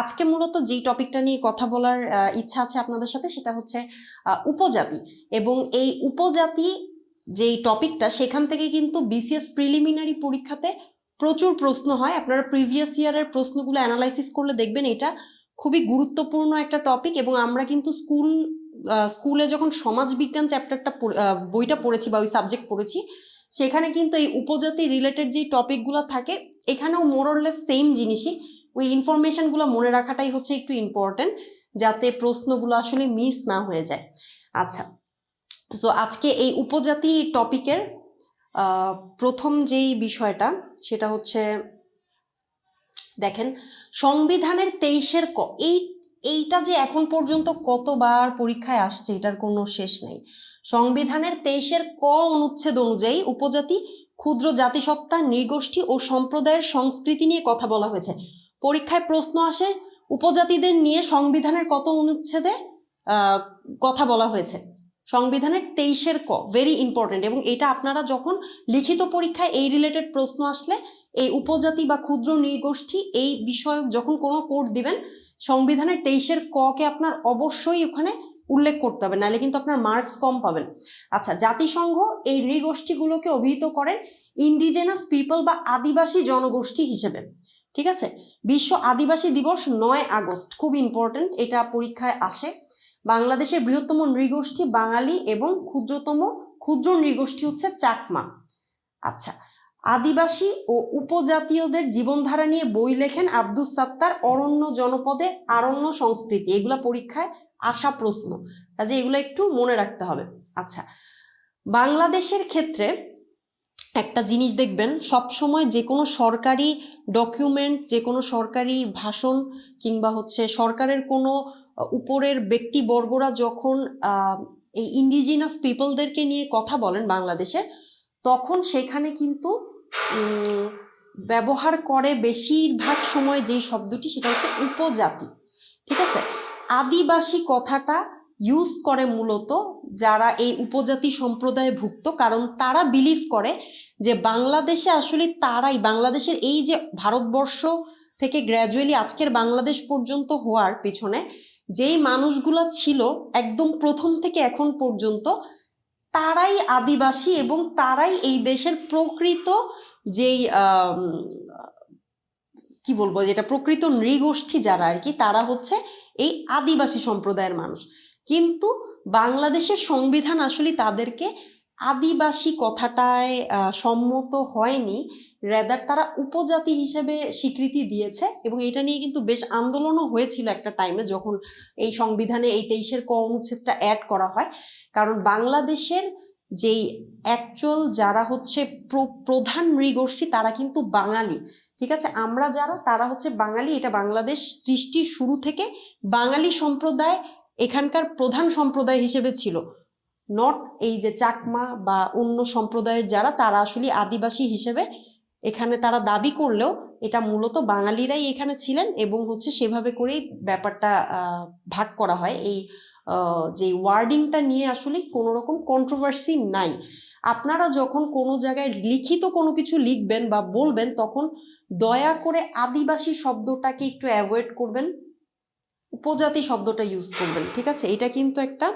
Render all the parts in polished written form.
আজকে মূলত যেই টপিকটা নিয়ে কথা বলার ইচ্ছা আছে আপনাদের সাথে সেটা হচ্ছে উপজাতি। এবং এই উপজাতি যেই টপিকটা, সেখান থেকে কিন্তু বিসিএস প্রিলিমিনারি পরীক্ষাতে প্রচুর প্রশ্ন হয়। আপনারা প্রিভিয়াস ইয়ারের প্রশ্নগুলো অ্যানালাইসিস করলে দেখবেন এটা খুবই গুরুত্বপূর্ণ একটা টপিক। এবং আমরা কিন্তু স্কুলে যখন সমাজবিজ্ঞান চ্যাপ্টারটা বইটা পড়েছি বা ওই সাবজেক্ট পড়েছি, সেখানে কিন্তু এই উপজাতি রিলেটেড যেই টপিকগুলো থাকে এখানেও মোরলেস সেম জিনিসই। ওই ইনফরমেশনগুলো মনে রাখাটাই হচ্ছে একটু ইম্পর্টেন্ট, যাতে প্রশ্নগুলো আসলে মিস না হয়ে যায়। আচ্ছা, সো আজকে এই উপজাতি টপিকের প্রথম যেই বিষয়টা সেটা হচ্ছে, দেখেন, সংবিধানের 23-এর ক, এইটা যে এখন পর্যন্ত কতবার পরীক্ষায় আসছে এটার কোনো শেষ নেই। সংবিধানের 23-এর ক অনুচ্ছেদ অনুযায়ী উপজাতি, ক্ষুদ্র জাতিসত্তা, নৃগোষ্ঠী ও সম্প্রদায়ের সংস্কৃতি নিয়ে কথা বলা হয়েছে। পরীক্ষায় প্রশ্ন আসে উপজাতিদের নিয়ে সংবিধানের কত অনুচ্ছেদে কথা বলা হয়েছে। সংবিধানের 23-এর ক, ভেরি ইম্পর্টেন্ট। এবং এটা আপনারা যখন লিখিত পরীক্ষায় এই রিলেটেড প্রশ্ন আসলে এই উপজাতি বা ক্ষুদ্র নৃগোষ্ঠী এই বিষয়ক যখন কোনো কোড দিবেন, সংবিধানের 23-এর ক কে আপনার অবশ্যই ওখানে উল্লেখ করতে হবে, নাহলে কিন্তু আপনার মার্কস কম পাবেন। আচ্ছা, জাতিসংঘ এই নৃগোষ্ঠীগুলোকে অভিহিত করেন ইন্ডিজেনাস পিপল বা আদিবাসী জনগোষ্ঠী হিসেবে। ঠিক আছে, বিশ্ব আদিবাসী দিবস 9 আগস্ট, খুব ইম্পর্টেন্ট, এটা পরীক্ষায় আসে। বাংলাদেশের বৃহত্তম নৃগোষ্ঠী বাঙালি এবং ক্ষুদ্র নৃগোষ্ঠী হচ্ছে চাকমা। আচ্ছা, আদিবাসী ও উপজাতীয়দের জীবনধারা নিয়ে বই লেখেন আব্দুস সাত্তার, অরণ্য জনপদে আরণ্য সংস্কৃতি। এগুলা পরীক্ষায় আসা প্রশ্ন, কাজে এগুলো একটু মনে রাখতে হবে। আচ্ছা, বাংলাদেশের ক্ষেত্রে একটা জিনিস দেখবেন, সবসময় যে কোনো সরকারি ডকুমেন্ট, যে কোনো সরকারি ভাষণ কিংবা হচ্ছে সরকারের কোনো উপরের ব্যক্তিবর্গরা যখন এই ইন্ডিজিনাস পিপলদেরকে নিয়ে কথা বলেন বাংলাদেশের, তখন সেখানে কিন্তু ব্যবহার করে বেশিরভাগ সময় যেই শব্দটি সেটা হচ্ছে উপজাতি। ঠিক আছে, আদিবাসী কথাটা ইউজ করে মূলত যারা এই উপজাতি সম্প্রদায়ে ভুক্ত, কারণ তারা বিলিভ করে যে বাংলাদেশে আসলে তারাই, বাংলাদেশের এই যে ভারতবর্ষ থেকে গ্র্যাজুয়ালি আজকের বাংলাদেশ পর্যন্ত হওয়ার পিছনে যেই মানুষগুলা ছিল একদম প্রথম থেকে এখন পর্যন্ত, তারাই আদিবাসী এবং তারাই এই দেশের প্রকৃত যেই কি বলবো, যেটা প্রকৃত নৃগোষ্ঠী যারা আর কি, তারা হচ্ছে এই আদিবাসী সম্প্রদায়ের মানুষ। কিন্তু বাংলাদেশের সংবিধান আসলে তাদেরকে আদিবাসী কথাটায় সম্মত হয়নি, রেদার তারা উপজাতি হিসেবে স্বীকৃতি দিয়েছে। এবং এটা নিয়ে কিন্তু বেশ আন্দোলনও হয়েছিল একটা টাইমে, যখন এই সংবিধানে এই 23-এর ক অনুচ্ছেদটা অ্যাড করা হয়। কারণ বাংলাদেশের যেই অ্যাকচুয়াল যারা হচ্ছে প্রধান নৃগোষ্ঠী তারা কিন্তু বাঙালি। ঠিক আছে, আমরা যারা তারা হচ্ছে বাঙালি। এটা বাংলাদেশ সৃষ্টির শুরু থেকে বাঙালি সম্প্রদায় এখানকার প্রধান সম্প্রদায় হিসেবে ছিল, নট এই যে চাকমা বা অন্য সম্প্রদায়ের যারা, তারা আসলে আদিবাসী হিসেবে এখানে তারা দাবি করলেও এটা মূলত বাঙালিরাই এখানে ছিলেন। এবং হচ্ছে সেভাবে করেই ব্যাপারটা ভাগ করা হয়। এই যে ওয়ার্ডিংটা নিয়ে আসলে কোনো রকম কন্ট্রোভার্সি নাই। আপনারা যখন কোনো জায়গায় লিখিত কোনো কিছু লিখবেন বা বলবেন, তখন দয়া করে আদিবাসী শব্দটাকে একটু অ্যাভয়েড করবেন, উপজাতি শব্দটা ইউজ করবেন। ঠিক আছে, এটা কিন্তু একটা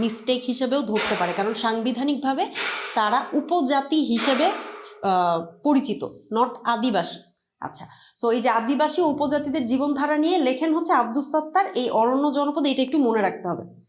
মিস্টেক হিসেবেও ধরতে পারে, কারণ সাংবিধানিকভাবে তারা উপজাতি হিসেবে পরিচিত, নট আদিবাসী। আচ্ছা, সো এই যে আদিবাসী উপজাতিদের জীবনধারা নিয়ে লেখেন হচ্ছে আব্দুস সাত্তার, এই অরণ্য জনপদ, এটা একটু মনে রাখতে হবে।